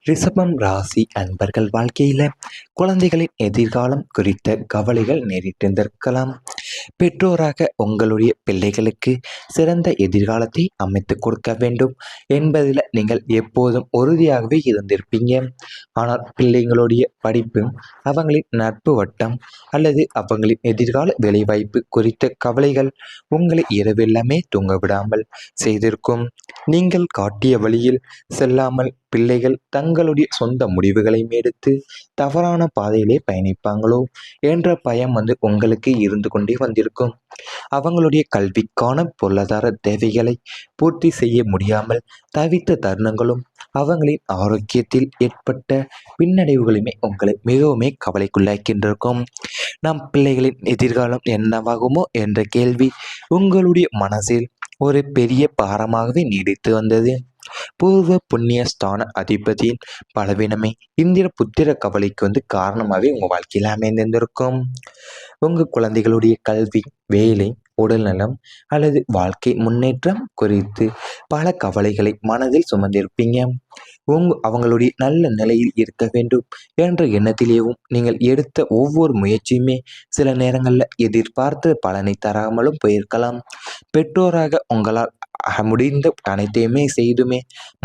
ரிஷபம் ராசி அன்பர்கள் வாழ்க்கையில குழந்தைகளின் எதிர்காலம் குறித்த கவலைகள் நேரிட்டிருந்திருக்கலாம். பெற்றோராக உங்களுடைய பிள்ளைகளுக்கு சிறந்த எதிர்காலத்தை அமைத்துக் கொடுக்க வேண்டும் என்பதில் நீங்கள் எப்போதும் உறுதியாகவே இருந்திருப்பீங்க. ஆனால் பிள்ளைங்களுடைய படிப்பு, அவங்களின் நட்பு வட்டம் அல்லது அவங்களின் எதிர்கால வேலைவாய்ப்பு குறித்த கவலைகள் உங்களை இரவெல்லாமே தூங்க விடாமல் செய்திருக்கும். நீங்கள் காட்டிய வழியில் செல்லாமல் பிள்ளைகள் தங்களுடைய சொந்த முடிவுகளையும் எடுத்து தவறான பாதையிலே பயணிப்பாங்களோ என்ற பயம் உங்களுக்கு இருந்து கொண்டே வந்திருக்கும். அவங்களுடைய கல்விக்கான பொருளாதார தேவைகளை பூர்த்தி செய்ய முடியாமல் தவித்த தருணங்களும் அவங்களின் ஆரோக்கியத்தில் ஏற்பட்ட பின்னடைவுகளுமே உங்களை மிகவுமே கவலைக்குள்ளாக்கின்றிருக்கும். நம் பிள்ளைகளின் எதிர்காலம் என்னவாகுமோ என்ற கேள்வி உங்களுடைய மனசில் ஒரு பெரிய பாரமாகவே நீடித்து வந்தது. பூர்வ புண்ணிய ஸ்தான அதிபதியின் பலவீனமே இந்திர புத்திர கவலைக்கு காரணமாகவே உங்கள் வாழ்க்கையில் அமைந்திருந்திருக்கும். உங்கள் குழந்தைகளுடைய கல்வி, வேலை, உடல்நலம் அல்லது வாழ்க்கை முன்னேற்றம் குறித்து பல கவலைகளை மனதில் சுமந்திருப்பீங்க. அவங்களுடைய நல்ல நிலையில் இருக்க வேண்டும் என்ற எண்ணத்திலேயும் நீங்கள் எடுத்த ஒவ்வொரு முயற்சியுமே சில நேரங்களில் எதிர்பார்த்த பலனை தராமலும் போயிருக்கலாம். பெற்றோராக உங்களால் முடிந்த அனைத்தையுமே செய்துமே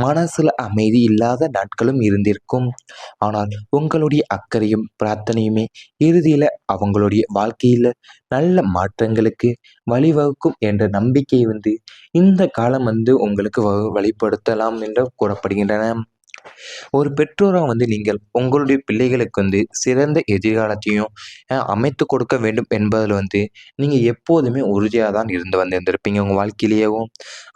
மனசுல அமைதி இல்லாத நாட்களும் இருந்திருக்கும். ஆனால் உங்களுடைய அக்கறையும் பிரார்த்தனையுமே இறுதியில அவங்களுடைய வாழ்க்கையில நல்ல மாற்றங்களுக்கு வழிவகுக்கும் என்ற நம்பிக்கை இந்த காலம் உங்களுக்கு வழிபடுத்தலாம் என்று கூறப்படுகின்றன. ஒரு பெற்றோராக நீங்கள் உங்களுடைய பிள்ளைகளுக்கு சிறந்த எதிர்காலத்தையும் அமைத்து கொடுக்க வேண்டும் என்பதில் நீங்கள் எப்போதுமே உறுதியாக தான் இருந்து வந்திருந்திருப்பீங்க உங்கள் வாழ்க்கையிலேயும்.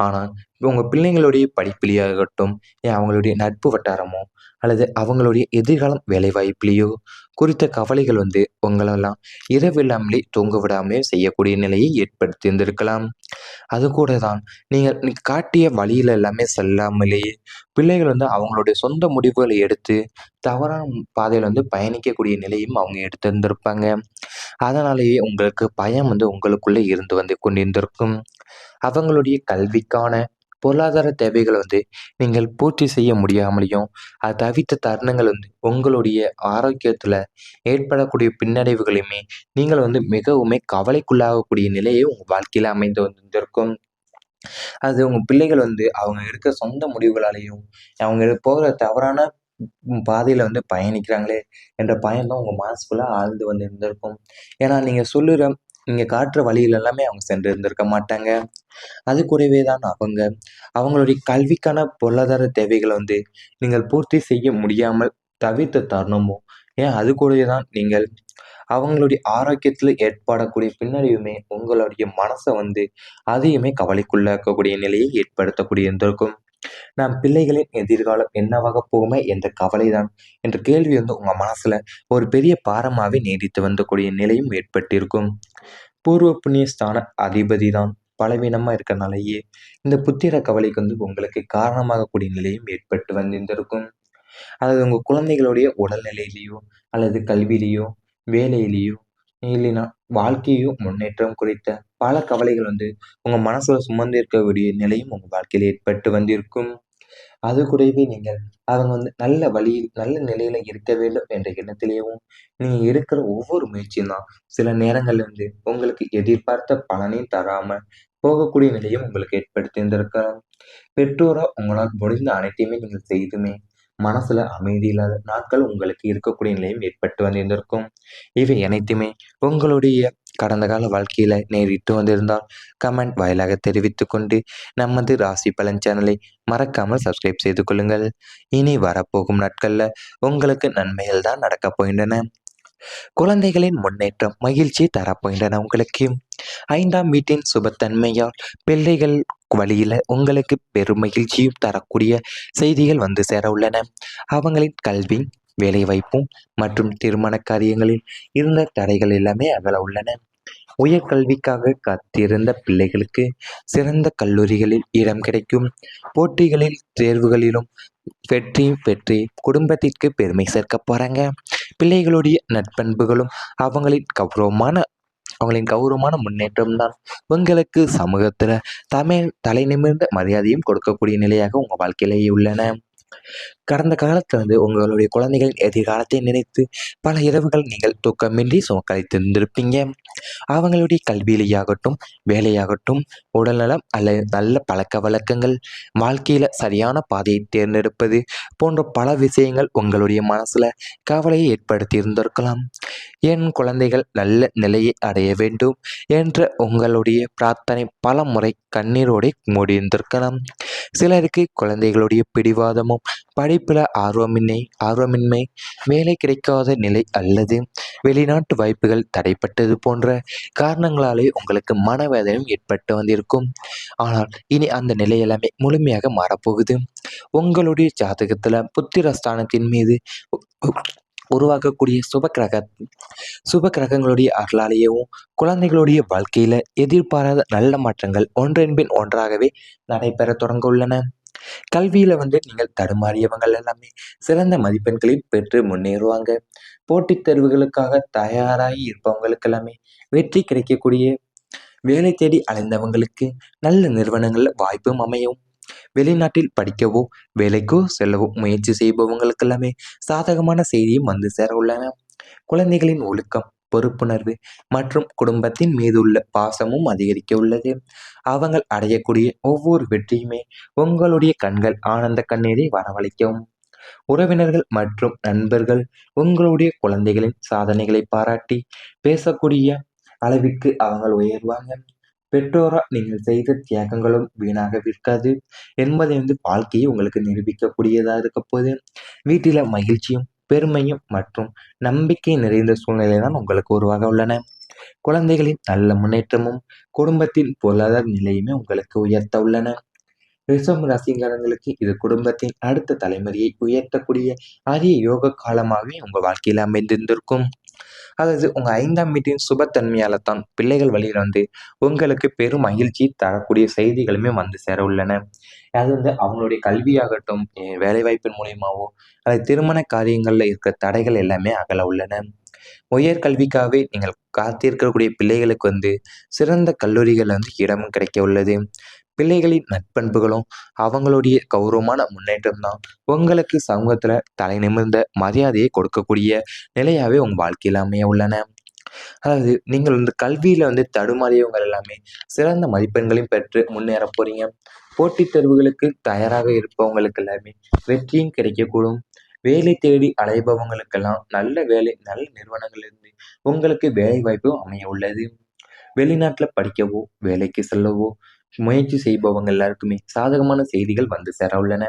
ஆனால் உங்கள் பிள்ளைங்களுடைய படிப்பிலேயாகட்டும், அவங்களுடைய நட்பு வட்டாரமோ அல்லது அவங்களுடைய எதிர்காலம் வேலைவாய்ப்பிலேயோ குறித்த கவலைகள் உங்களெல்லாம் இரவில்லாமலே தூங்க விடாமலே செய்யக்கூடிய நிலையை ஏற்படுத்தி இருந்திருக்கலாம். அது கூட தான் நீங்கள் காட்டிய வழியில் எல்லாமே செல்லாமலேயே பிள்ளைகள் அவங்களுடைய சொந்த முடிவுகளை எடுத்து தவறான பாதையில் பயணிக்கக்கூடிய நிலையும் அவங்க எடுத்திருந்திருப்பாங்க. அதனாலேயே உங்களுக்கு பயம் உங்களுக்குள்ளே இருந்து கொண்டிருந்திருக்கும். அவங்களுடைய கல்விக்கான பொருளாதார தேவைகளை நீங்கள் பூர்த்தி செய்ய முடியாமலையும் அது தவித்த தருணங்கள் உங்களுடைய ஆரோக்கியத்தில் ஏற்படக்கூடிய பின்னடைவுகளையுமே நீங்கள் மிகவுமே கவலைக்குள்ளாகக்கூடிய நிலையை உங்கள் வாழ்க்கையில் அமைந்து வந்திருக்கும். அது உங்கள் பிள்ளைகள் அவங்க எடுக்க சொந்த முடிவுகளாலேயும் அவங்க போகிற தவறான பாதையில் பயணிக்கிறாங்களே என்ற பயம்தான் உங்கள் மனசுக்குள்ளே ஆழ்ந்து இருந்திருக்கும். ஏன்னா நீங்கள் காட்டுற வழியில் எல்லாமே அவங்க சென்று இருந்திருக்க மாட்டாங்க. அது கூடவே தான் அவங்களுடைய கல்விக்கான பொருளாதார தேவைகளை நீங்கள் பூர்த்தி செய்ய முடியாமல் தவிர்த்த தருணமும் அது கூடவே தான் நீங்கள் அவங்களுடைய ஆரோக்கியத்தில் ஏற்படக்கூடிய பின்னடைவுமே உங்களுடைய மனசை அதையுமே கவலைக்குள்ளாக்கக்கூடிய நிலையை ஏற்படுத்தக்கூடிய இருந்திருக்கும். நம் பிள்ளைகளின் எதிர்காலம் என்னவாக போகுமே என்ற கவலைதான் என்ற கேள்வி உங்கள் மனசில் ஒரு பெரிய பாரமாகவே நீடித்து வந்தக்கூடிய நிலையும் ஏற்பட்டிருக்கும். பூர்வ புண்ணிய ஸ்தான அதிபதி தான் பலவீனமாக இருக்கிறனாலேயே இந்த புத்திர கவலைக்கு உங்களுக்கு காரணமாகக்கூடிய நிலையும் ஏற்பட்டு வந்திருந்திருக்கும். அதாவது உங்கள் குழந்தைகளுடைய உடல்நிலையிலேயோ அல்லது கல்வியிலேயோ வேலையிலேயோ இல்லைன்னா வாழ்க்கையும் முன்னேற்றம் குறித்த பல கவலைகள் உங்கள் மனசில் சுமந்து இருக்கக்கூடிய நிலையும் உங்கள் வாழ்க்கையில் ஏற்பட்டு வந்திருக்கும். அது கூடவே நீங்கள் அவங்க நல்ல வழியில் நல்ல நிலையில் இருக்க வேண்டும் என்ற எண்ணத்திலேயும் நீங்கள் எடுக்கிற ஒவ்வொரு முயற்சியும் தான் சில நேரங்களில் உங்களுக்கு எதிர்பார்த்த பலனையும் தராமல் போகக்கூடிய நிலையும் உங்களுக்கு ஏற்படுத்தி இருந்திருக்கலாம். பெற்றோராக உங்களால் முடிந்த அனைத்தையுமே நீங்கள் செய்துமே மனசுல அமைதி இல்லாத நாட்கள் உங்களுக்கு இருக்கக்கூடிய நிலையும் ஏற்பட்டு வந்திருந்திருக்கும். இவை அனைத்துமே உங்களுடைய கடந்த கால வாழ்க்கையில நேரிட்டு வந்திருந்தால் கமெண்ட் வாயிலாக தெரிவித்து கொண்டு நமது ராசி பலன் சேனலை மறக்காமல் சப்ஸ்கிரைப் செய்து கொள்ளுங்கள். இனி வரப்போகும் நாட்கள்ல உங்களுக்கு நன்மைகள் தான் நடக்கப் போகின்றன. குழந்தைகளின் முன்னேற்றம் மகிழ்ச்சி தரப்போகின்றன. உங்களுக்கு 5ஆம் வீட்டின் சுபத்தன்மையால் பிள்ளைகள் வழியில உங்களுக்கு பெரும் மகிழ்ச்சியும் தரக்கூடிய செய்திகள் சேர உள்ளன. அவங்களின் கல்வி, வேலைவாய்ப்பும் மற்றும் திருமண காரியங்களில் இருந்த தடைகள் எல்லாமே அகல உள்ளன. உயர்கல்விக்காக காத்திருந்த பிள்ளைகளுக்கு சிறந்த கல்லூரிகளில் இடம் கிடைக்கும். போட்டிகளில் தேர்வுகளிலும் வெற்றி பெற்று குடும்பத்திற்கு பெருமை சேர்க்க போறாங்க. பிள்ளைகளுடைய நட்பண்புகளும் அவங்களின் கௌரவமான முன்னேற்றம் தான் உங்களுக்கு சமூகத்துல தலை நிமிர்ந்த மரியாதையும் கொடுக்கக்கூடிய நிலையாக உங்க வாழ்க்கையிலேயே உள்ளன. கடந்த காலத்துல உங்களுடைய குழந்தைகளின் எதிர்காலத்தை நினைத்து பல இரவுகள் நீங்கள் தூக்கமின்றி கழித்திருந்திருப்பீங்க. அவங்களுடைய கல்வியிலேயாகட்டும், வேலையாகட்டும், உடல்நலம் அல்லது நல்ல பழக்கவழக்கங்கள், வாழ்க்கையில சரியான பாதையை தேர்ந்தெடுப்பது போன்ற பல விஷயங்கள் உங்களுடைய மனசுல கவலையை ஏற்படுத்தி இருந்திருக்கலாம். என் குழந்தைகள் நல்ல நிலையை அடைய வேண்டும் என்ற உங்களுடைய பிரார்த்தனை பல முறை கண்ணீரோടെ மூடியிருந்திருக்கலாம். சிலருக்கு குழந்தைகளுடைய பிடிவாதமும், படிப்புல ஆர்வமின்மை, வேலை கிடைக்காத நிலை அல்லது வெளிநாட்டு வாய்ப்புகள் தடைப்பட்டது போன்ற காரணங்களாலே உங்களுக்கு மனவேதனையும் ஏற்பட்டு வந்திருக்கும். ஆனால் இனி அந்த நிலை எல்லாமே முழுமையாக மாறப்போகுது. உங்களுடைய ஜாதகத்துல புத்திரஸ்தானத்தின் மீது உருவாக்கக்கூடிய சுப கிரகங்களுடைய அருளாலேயும் குழந்தைகளுடைய வாழ்க்கையில எதிர்பாராத நல்ல மாற்றங்கள் ஒன்றன்பின் ஒன்றாகவே நடைபெற தொடங்க உள்ளன. கல்வியில நீங்கள் தடுமாறியவங்கள் எல்லாமே சிறந்த மதிப்பெண்களை பெற்று முன்னேறுவாங்க. போட்டித் தேர்வுகளுக்காக தயாராகி இருப்பவங்களுக்கு எல்லாமே வெற்றி கிடைக்கக்கூடிய, வேலை தேடி அலைந்தவங்களுக்கு நல்ல நிறுவனங்கள்ல வாய்ப்பும் அமையும். வெளிநாட்டில் படிக்கவோ வேலைக்கோ செல்லவோ முயற்சி செய்பவங்களுக்கு எல்லாமே சாதகமான செய்தியும் வந்து சேர உள்ளன. குழந்தைகளின் ஒழுக்கம், பொறுப்புணர்வு மற்றும் குடும்பத்தின் மீது உள்ள பாசமும் அதிகரிக்க உள்ளது. அவங்கள் அடையக்கூடிய ஒவ்வொரு வெற்றியுமே உங்களுடைய கண்கள் ஆனந்த கண்ணீரை வரவழைக்கும். உறவினர்கள் மற்றும் நண்பர்கள் உங்களுடைய குழந்தைகளின் சாதனைகளை பாராட்டி பேசக்கூடிய அளவிற்கு அவங்க உயர்வாங்க. பெற்றோரா நீங்கள் செய்த தியாகங்களும் வீணாக விற்காது என்பதை வாழ்க்கையை உங்களுக்கு நிரூபிக்கக்கூடியதாக இருக்க போது. வீட்டில மகிழ்ச்சியும், பெருமையும் மற்றும் நம்பிக்கை நிறைந்த சூழ்நிலை தான் உங்களுக்கு உருவாக உள்ளன. குழந்தைகளின் நல்ல முன்னேற்றமும் குடும்பத்தின் பொருளாதார நிலையுமே உங்களுக்கு உயர்த்த உள்ளன. ரிஷபம் ராசிக்காரங்களுக்கு இது குடும்பத்தின் அடுத்த தலைமுறையை உயர்த்தக்கூடிய அரிய யோக காலமாகவே உங்க வாழ்க்கையில அமைந்திருந்திருக்கும். அதாவது உங்க 5ஆம் வீட்டின் சுபத்தன்மையால தான் பிள்ளைகள் வழியில உங்களுக்கு பெரும் மகிழ்ச்சி தரக்கூடிய செய்திகளுமே வந்து சேர உள்ளன. அது அவங்களுடைய கல்வியாகட்டும், வேலைவாய்ப்பின் மூலியமாவோ அல்லது திருமண காரியங்கள்ல இருக்கிற தடைகள் எல்லாமே அகல உள்ளன. உயர்கல்விக்காகவே நீங்கள் காத்திருக்கக்கூடிய பிள்ளைகளுக்கு சிறந்த கல்லூரிகள் இடமும் கிடைக்க உள்ளது. பிள்ளைகளின் நற்பண்புகளும் அவங்களுடைய கௌரவமான முன்னேற்றம் தான் உங்களுக்கு சமூகத்துல தலை நிமிர்ந்த மரியாதையை கொடுக்கக்கூடிய நிலையாவே உங்க வாழ்க்கையில அமைய உள்ளன. அதாவது நீங்கள் கல்வியில தடுமாறியவங்க எல்லாமே சிறந்த மதிப்பெண்களையும் பெற்று முன்னேற போறீங்க. போட்டித் தேர்வுகளுக்கு தயாராக இருப்பவங்களுக்கு எல்லாமே வெற்றியும் கிடைக்கக்கூடும். வேலை தேடி அலைபவங்களுக்கெல்லாம் நல்ல வேலை, நல்ல நிறுவனங்களிலிருந்து உங்களுக்கு வேலை வாய்ப்பும் அமைய உள்ளது. வெளிநாட்டுல படிக்கவோ வேலைக்கு செல்லவோ முயற்சி செய்பவங்க எல்லாருக்குமே சாதகமான செய்திகள் வந்து சேர உள்ளன.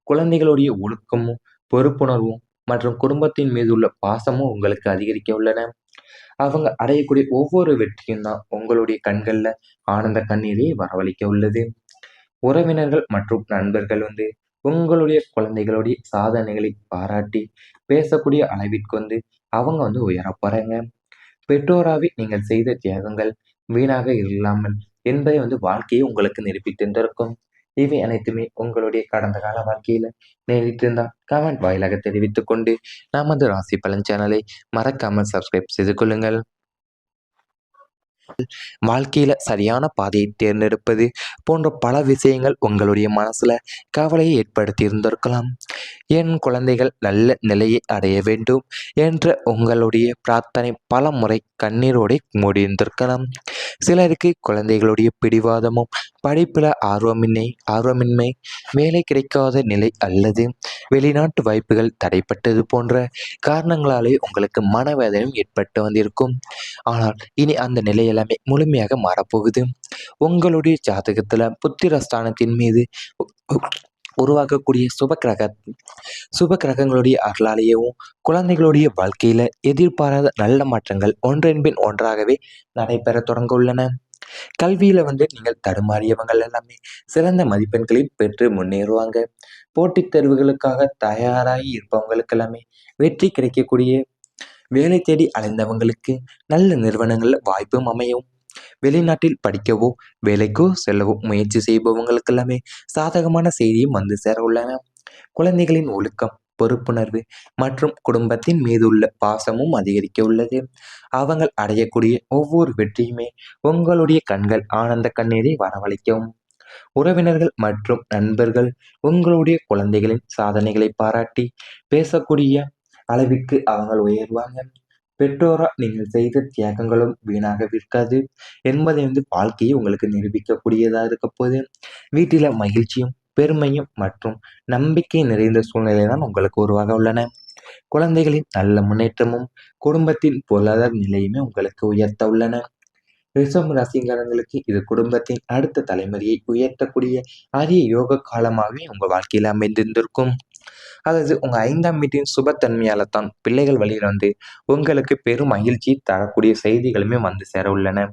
குழந்தைகளுடைய ஒழுக்கமும், பொறுப்புணர்வும் மற்றும் குடும்பத்தின் மீது உள்ள பாசமும் உங்களுக்கு அதிகரிக்க உள்ளன. அவங்க அடையக்கூடிய ஒவ்வொரு வெற்றியும் தான் உங்களுடைய கண்கள்ல ஆனந்த கண்ணீரை வரவழைக்க உள்ளது. உறவினர்கள் மற்றும் நண்பர்கள் உங்களுடைய குழந்தைகளுடைய சாதனைகளை பாராட்டி பேசக்கூடிய அளவிற்கு அவங்க உயர போறாங்க. பெற்றோராவே நீங்கள் செய்த தியாகங்கள் வீணாக இல்லாமல் என்பதை வாழ்க்கையை உங்களுக்கு நிரூபித்திருக்கும். இவை அனைத்துமே உங்களுடைய கடந்த கால வாழ்க்கையில நேரிட்டிருந்தால் கமெண்ட் வாயிலாக தெரிவித்துக் கொண்டு நமது ராசி பலன் சேனலை மறக்காமல் சப்ஸ்கிரைப் செய்து கொள்ளுங்கள். வாழ்க்கையில சரியான பாதையை தேர்ந்தெடுப்பது போன்ற பல விஷயங்கள் உங்களுடைய மனசுல கவலையை ஏற்படுத்தி இருந்திருக்கலாம். என் குழந்தைகள் நல்ல நிலையை அடைய வேண்டும் என்ற உங்களுடைய பிரார்த்தனை பல முறை கண்ணீரோടെ மூடியிருந்திருக்கலாம். சிலருக்கு குழந்தைகளுடைய பிடிவாதமும், படிப்புல ஆர்வமின்மை, வேலை கிடைக்காத நிலை அல்லது வெளிநாட்டு வாய்ப்புகள் தடைப்பட்டது போன்ற காரணங்களாலே உங்களுக்கு மனவேதனையும் ஏற்பட்டு வந்திருக்கும். ஆனால் இனி அந்த நிலை எல்லாமே முழுமையாக மாறப்போகுது. உங்களுடைய ஜாதகத்துல புத்திரஸ்தானத்தின் மீது உருவாக்கக்கூடிய சுப கிரகங்களுடைய அருளாலேயும் குழந்தைகளுடைய வாழ்க்கையில எதிர்பாராத நல்ல மாற்றங்கள் ஒன்றன்பின் ஒன்றாகவே நடைபெற தொடங்க உள்ளன. கல்வியில நீங்கள் தடுமாறியவங்கள் எல்லாமே சிறந்த மதிப்பெண்களை பெற்று முன்னேறுவாங்க. போட்டித் தேர்வுகளுக்காக தயாராகி இருப்பவங்களுக்கு எல்லாமே வெற்றி கிடைக்கக்கூடிய, வேலை தேடி அலைந்தவங்களுக்கு நல்ல நிறுவனங்கள்ல வாய்ப்பும் அமையும். வெளிநாட்டில் படிக்கவோ வேலைக்கோ செல்லவோ முயற்சி செய்பவங்களுக்கு எல்லாமே சாதகமான செய்தியும் வந்து சேர உள்ளன. குழந்தைகளின் ஒழுக்கம், பொறுப்புணர்வு மற்றும் குடும்பத்தின் மீது உள்ள பாசமும் அதிகரிக்க உள்ளது. அவங்க அடையக்கூடிய ஒவ்வொரு வெற்றியுமே உங்களுடைய கண்கள் ஆனந்த கண்ணீரை வரவழைக்கும். உறவினர்கள் மற்றும் நண்பர்கள் உங்களுடைய குழந்தைகளின் சாதனைகளை பாராட்டி பேசக்கூடிய அளவிற்கு அவங்க உயர்வாங்க. பெற்றோரா நீங்கள் செய்த தியாகங்களும் வீணாக இருக்காது என்பதை வாழ்க்கையை உங்களுக்கு நிரூபிக்கக்கூடியதா இருக்க போது. வீட்டில மகிழ்ச்சியும் பெருமையும் மற்றும் நம்பிக்கை நிறைந்த சூழ்நிலை தான் உங்களுக்கு உருவாக உள்ளன. குழந்தைகளின் நல்ல முன்னேற்றமும் குடும்பத்தின் பொருளாதார நிலையுமே உங்களுக்கு உயர்த்த உள்ளன. ரிஷபம் ராசிக்காரங்களுக்கு இது குடும்பத்தின் அடுத்த தலைமுறையை உயர்த்தக்கூடிய அரிய யோக காலமாகவே உங்க வாழ்க்கையில அமைந்திருந்திருக்கும். அதாவது உங்க 5ஆம் வீட்டின் சுபத்தன்மையால தான் பிள்ளைகள் வழியில உங்களுக்கு பெரும் மகிழ்ச்சி தரக்கூடிய செய்திகளுமே சேர உள்ளன.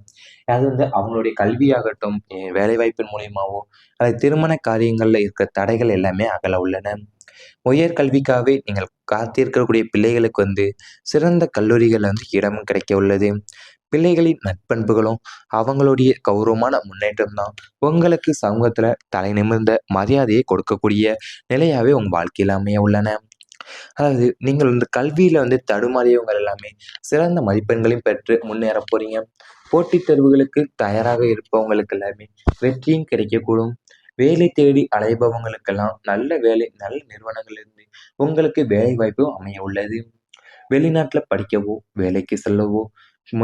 அது அவங்களுடைய கல்வியாகட்டும், வேலைவாய்ப்பின் மூலியமாவோ அல்லது திருமண காரியங்கள்ல இருக்க தடைகள் எல்லாமே அகல உள்ளன. உயர்கல்விக்காகவே நீங்கள் காத்திருக்கக்கூடிய பிள்ளைகளுக்கு சிறந்த கல்லூரிகள் இடமும் கிடைக்க உள்ளது. பிள்ளைகளின் நற்பண்புகளும் அவங்களுடைய கௌரவமான முன்னேற்றம் தான் உங்களுக்கு சமூகத்துல தலை நிமிர்ந்த மரியாதையை கொடுக்கக்கூடிய நிலையாவே உங்க வாழ்க்கையில அமைய உள்ளன. அதாவது நீங்கள் கல்வியில தடுமாறியவங்க எல்லாமே சிறந்த மதிப்பெண்களையும் பெற்று முன்னேற போறீங்க. போட்டித் தேர்வுகளுக்கு தயாராக இருப்பவங்களுக்கு எல்லாமே வெற்றியும் கிடைக்கக்கூடும். வேலை தேடி அலைபவங்களுக்கெல்லாம் நல்ல வேலை, நல்ல நிறுவனங்களிலிருந்து உங்களுக்கு வேலை வாய்ப்பும் அமைய உள்ளது. வெளிநாட்டுல படிக்கவோ வேலைக்கு செல்லவோ முயற்சி